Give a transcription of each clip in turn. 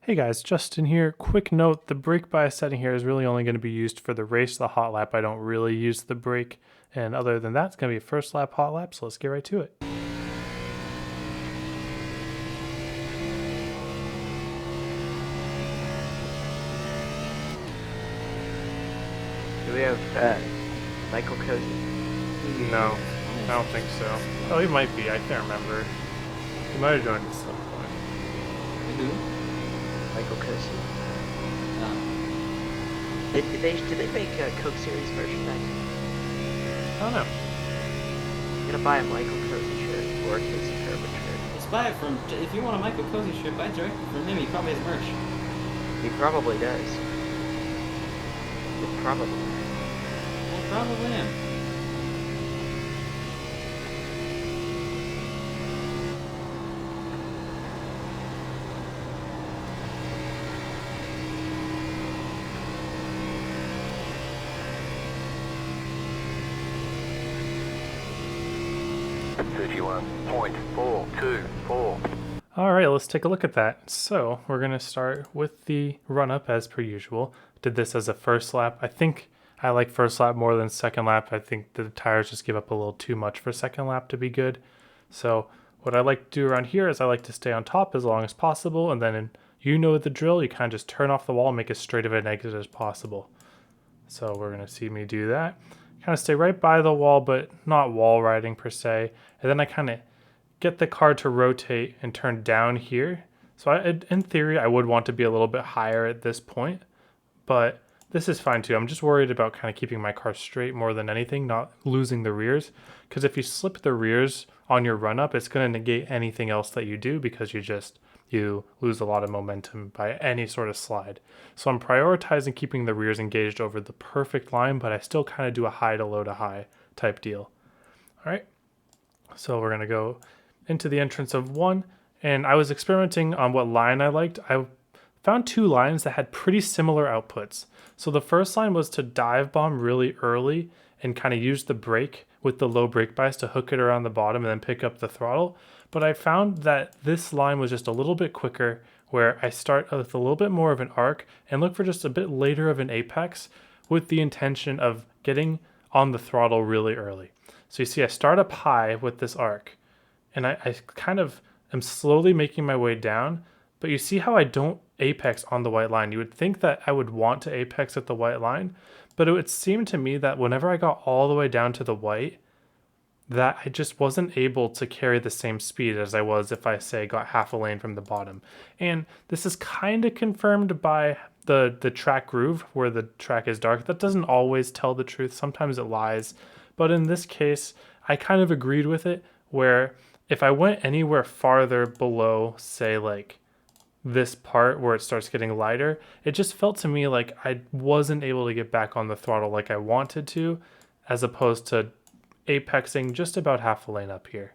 Hey guys, Justin here. Quick note, the brake bias setting here is really only going to be used for the race, the hot lap. I don't really use the brake. And other than that, it's going to be a first lap hot lap, so let's get right to it. Do we have Michael Cozy? No, I don't think so. Oh, he might be. I can't remember. He might have joined at some point. Who? Michael Cozy. No. Did they make a Coke Series merchandise? I don't know. I'm gonna buy a Michael Cozy shirt or a Casey Kerwin shirt. Just buy it from. If you want a Michael Cozy shirt, buy it directly from him. He probably has merch. He probably does. He probably. Well, probably him. All right, let's take a look at that. So we're going to start with the run up as per usual. Did this as a first lap. I think I like first lap more than second lap. I think the tires just give up a little too much for second lap to be good. So what I like to do around here is I like to stay on top as long as possible. And then you know the drill, you kind of just turn off the wall and make as straight of an exit as possible. So we're going to see me do that. Kind of stay right by the wall, but not wall riding per se. And then I kind of get the car to rotate and turn down here. So in theory, I would want to be a little bit higher at this point, but this is fine too. I'm just worried about kind of keeping my car straight more than anything, not losing the rears. Because if you slip the rears on your run up, it's going to negate anything else that you do because you lose a lot of momentum by any sort of slide. So I'm prioritizing keeping the rears engaged over the perfect line, but I still kind of do a high to low to high type deal. All right. So we're going to go into the entrance of one, and I was experimenting on what line I liked. I found two lines that had pretty similar outputs. So the first line was to dive bomb really early and kind of use the brake with the low brake bias to hook it around the bottom and then pick up the throttle. But I found that this line was just a little bit quicker, where I start with a little bit more of an arc and look for just a bit later of an apex with the intention of getting on the throttle really early. So you see I start up high with this arc, and I kind of am slowly making my way down, but you see how I don't apex on the white line. You would think that I would want to apex at the white line, but it would seem to me that whenever I got all the way down to the white, that I just wasn't able to carry the same speed as I was if I say got half a lane from the bottom. And this is kind of confirmed by the track groove where the track is dark. That doesn't always tell the truth. Sometimes it lies. But in this case, I kind of agreed with it, where if I went anywhere farther below, say like this part where it starts getting lighter, it just felt to me like I wasn't able to get back on the throttle like I wanted to, as opposed to apexing just about half a lane up here.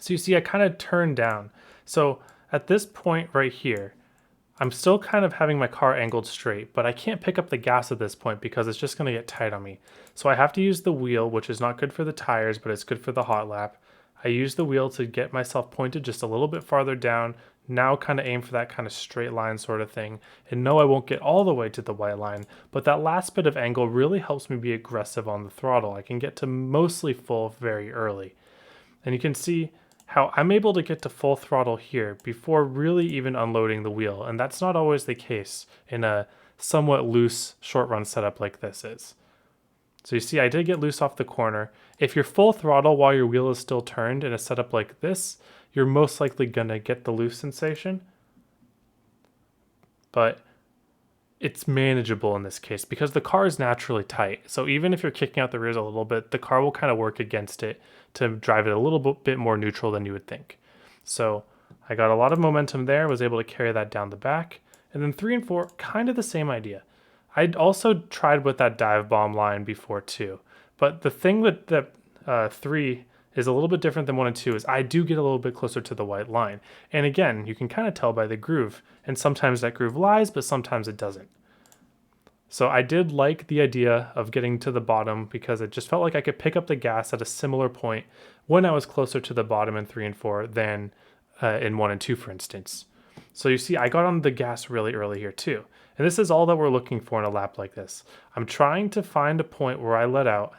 So you see I kind of turned down. So at this point right here, I'm still kind of having my car angled straight, but I can't pick up the gas at this point because it's just going to get tight on me. So I have to use the wheel, which is not good for the tires, but it's good for the hot lap. I use the wheel to get myself pointed just a little bit farther down, now kind of aim for that kind of straight line sort of thing. And no, I won't get all the way to the white line, but that last bit of angle really helps me be aggressive on the throttle. I can get to mostly full very early. And you can see how I'm able to get to full throttle here before really even unloading the wheel. And that's not always the case in a somewhat loose short run setup like this is. So you see, I did get loose off the corner. If you're full throttle while your wheel is still turned in a setup like this, you're most likely gonna get the loose sensation. But it's manageable in this case because the car is naturally tight. So even if you're kicking out the rears a little bit, the car will kind of work against it to drive it a little bit more neutral than you would think. So I got a lot of momentum there, was able to carry that down the back. And then 3 and 4, kind of the same idea. I'd also tried with that dive bomb line before too. But the thing with that 3 is a little bit different than 1 and 2 is I do get a little bit closer to the white line. And again, you can kind of tell by the groove. And sometimes that groove lies, but sometimes it doesn't. So I did like the idea of getting to the bottom because it just felt like I could pick up the gas at a similar point when I was closer to the bottom in 3 and 4 than in 1 and 2, for instance. So you see, I got on the gas really early here too. And this is all that we're looking for in a lap like this. I'm trying to find a point where I let out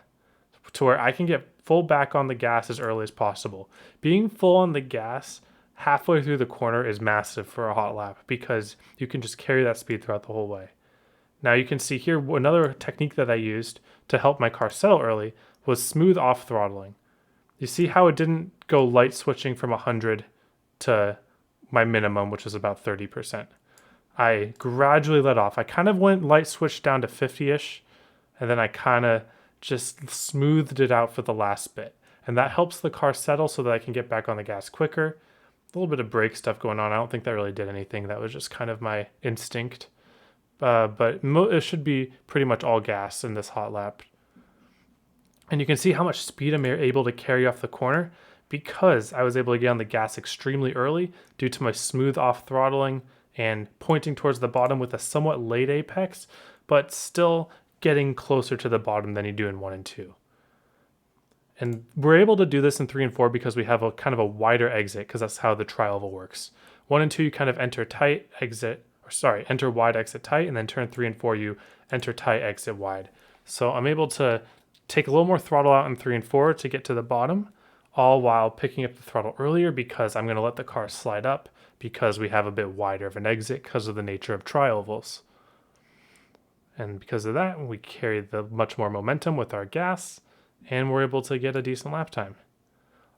to where I can get full back on the gas as early as possible. Being full on the gas halfway through the corner is massive for a hot lap because you can just carry that speed throughout the whole way. Now you can see here another technique that I used to help my car settle early was smooth off throttling. You see how it didn't go light switching from 100 to my minimum, which is about 30%. I gradually let off. I kind of went light switch down to 50-ish, and then I kind of just smoothed it out for the last bit. And that helps the car settle so that I can get back on the gas quicker. A little bit of brake stuff going on. I don't think that really did anything. That was just kind of my instinct. But it should be pretty much all gas in this hot lap. And you can see how much speed I'm able to carry off the corner because I was able to get on the gas extremely early due to my smooth off throttling and pointing towards the bottom with a somewhat late apex, but still getting closer to the bottom than you do in 1 and 2. And we're able to do this in 3 and 4 because we have a kind of a wider exit because that's how the tri-oval works. 1 and 2, you kind of enter tight, enter wide, exit tight, and then turn 3 and 4, you enter tight, exit wide. So I'm able to take a little more throttle out in 3 and 4 to get to the bottom, all while picking up the throttle earlier because I'm going to let the car slide up because we have a bit wider of an exit because of the nature of tri-ovals. And because of that, we carry the much more momentum with our gas, and we're able to get a decent lap time.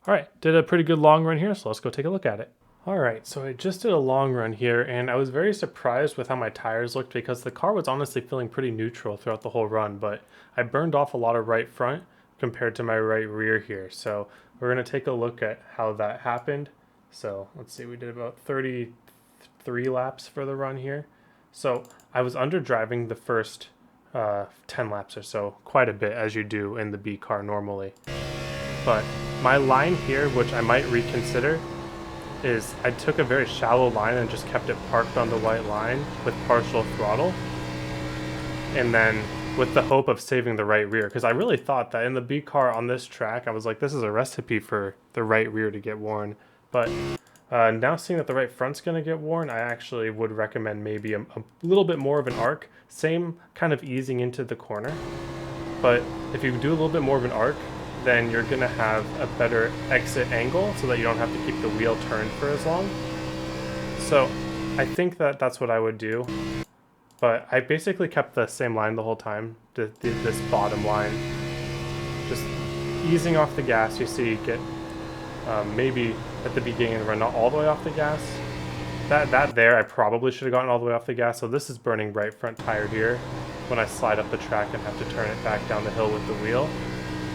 All right, did a pretty good long run here, so let's go take a look at it. All right, so I just did a long run here, and I was very surprised with how my tires looked because the car was honestly feeling pretty neutral throughout the whole run, but I burned off a lot of right front compared to my right rear here. So we're gonna take a look at how that happened. So let's see, we did about 33 laps for the run here. So I was under driving the first 10 laps or so, quite a bit as you do in the B car normally. But my line here, which I might reconsider, is I took a very shallow line and just kept it parked on the white line with partial throttle. And then with the hope of saving the right rear, because I really thought that in the B car on this track, I was like, this is a recipe for the right rear to get worn. But now seeing that the right front's going to get worn, I actually would recommend maybe a little bit more of an arc. Same kind of easing into the corner. But if you do a little bit more of an arc, then you're going to have a better exit angle so that you don't have to keep the wheel turned for as long. So I think that that's what I would do. But I basically kept the same line the whole time, this bottom line. Just easing off the gas. You see you get maybe at the beginning of the run, not all the way off the gas. That there, I probably should have gotten all the way off the gas. So this is burning right front tire here when I slide up the track and have to turn it back down the hill with the wheel.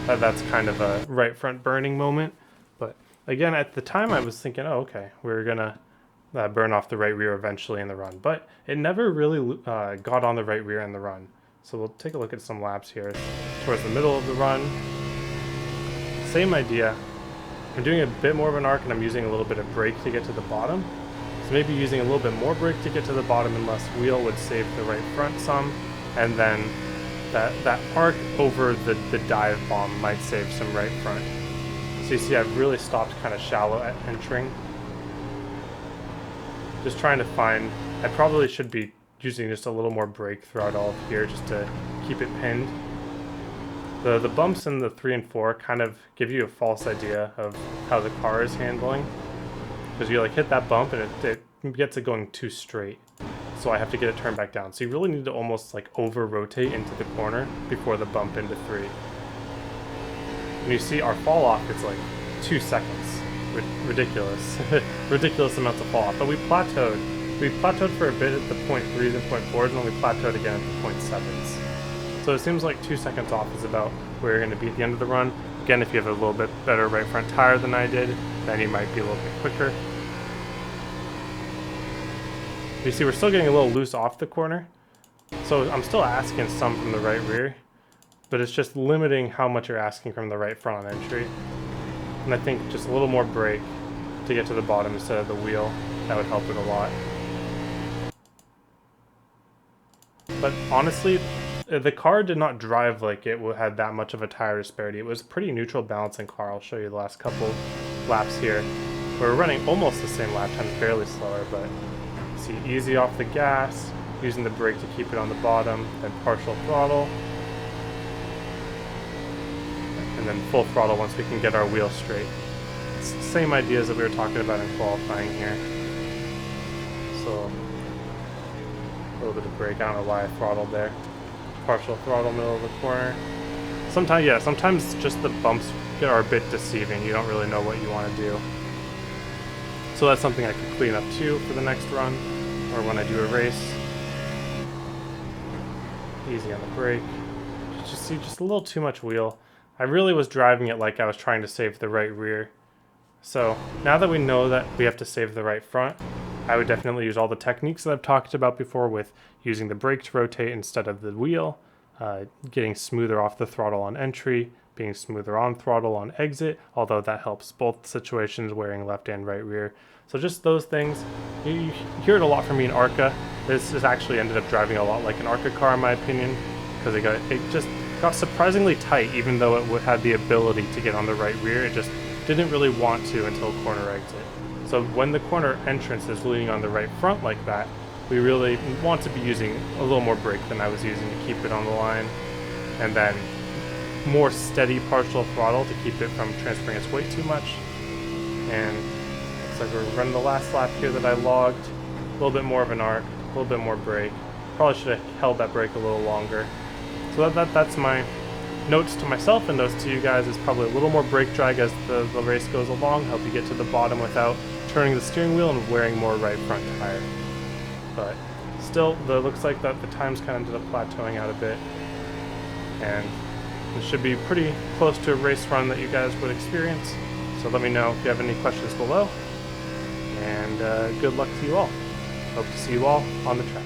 That's kind of a right front burning moment. But again, at the time I was thinking, oh, okay, we're gonna burn off the right rear eventually in the run. But it never really got on the right rear in the run. So we'll take a look at some laps here. Towards the middle of the run, same idea. I'm doing a bit more of an arc and I'm using a little bit of brake to get to the bottom. So maybe using a little bit more brake to get to the bottom and less wheel would save the right front some. And then that arc over the dive bomb might save some right front. So you see I've really stopped kind of shallow at entering. Just trying to find, I probably should be using just a little more brake throughout all of here just to keep it pinned. The bumps in the 3 and 4 kind of give you a false idea of how the car is handling. Because you like hit that bump and it gets it going too straight. So I have to get it turned back down. So you really need to almost like over rotate into the corner before the bump into 3. And you see our fall off is like 2 seconds. Ridiculous. Ridiculous amounts of fall off. But we plateaued. We plateaued for a bit at the 0.3s and 0.4s, and then we plateaued again at the 0.7s. So it seems like 2 seconds off is about where you're going to be at the end of the run. Again, if you have a little bit better right front tire than I did, then you might be a little bit quicker. You see, we're still getting a little loose off the corner. So I'm still asking some from the right rear, but it's just limiting how much you're asking from the right front on entry. And I think just a little more brake to get to the bottom instead of the wheel, that would help it a lot. But honestly, the car did not drive like it had that much of a tire disparity. It was a pretty neutral balancing car. I'll show you the last couple laps here, we're running almost the same lap times, barely slower, but see, easy off the gas, using the brake to keep it on the bottom, then partial throttle, and then full throttle once we can get our wheels straight. It's the same ideas that we were talking about in qualifying here. So a little bit of brake, I don't know why I throttled there. Partial throttle, middle of the corner. Sometimes just the bumps are a bit deceiving. You don't really know what you want to do. So that's something I could clean up too for the next run, or when I do a race. Easy on the brake. Just a little too much wheel. I really was driving it like I was trying to save the right rear. So now that we know that we have to save the right front, I would definitely use all the techniques that I've talked about before with using the brake to rotate instead of the wheel, getting smoother off the throttle on entry, being smoother on throttle on exit, although that helps both situations, wearing left and right rear. So just those things. You hear it a lot from me in ARCA. This has actually ended up driving a lot like an ARCA car in my opinion, because it just got surprisingly tight, even though it had the ability to get on the right rear. It just didn't really want to until corner exit. So when the corner entrance is leaning on the right front like that, we really want to be using a little more brake than I was using to keep it on the line, and then more steady partial throttle to keep it from transferring its weight too much. And looks like we're running the last lap here that I logged. A little bit more of an arc, a little bit more brake. Probably should have held that brake a little longer. So that's my notes to myself and notes to you guys, is probably a little more brake drag as the race goes along, help you get to the bottom without turning the steering wheel and wearing more right front tire. But still, looks like that the times kind of ended up plateauing out a bit, and it should be pretty close to a race run that you guys would experience. So let me know if you have any questions below, and good luck to you all. Hope to see you all on the track.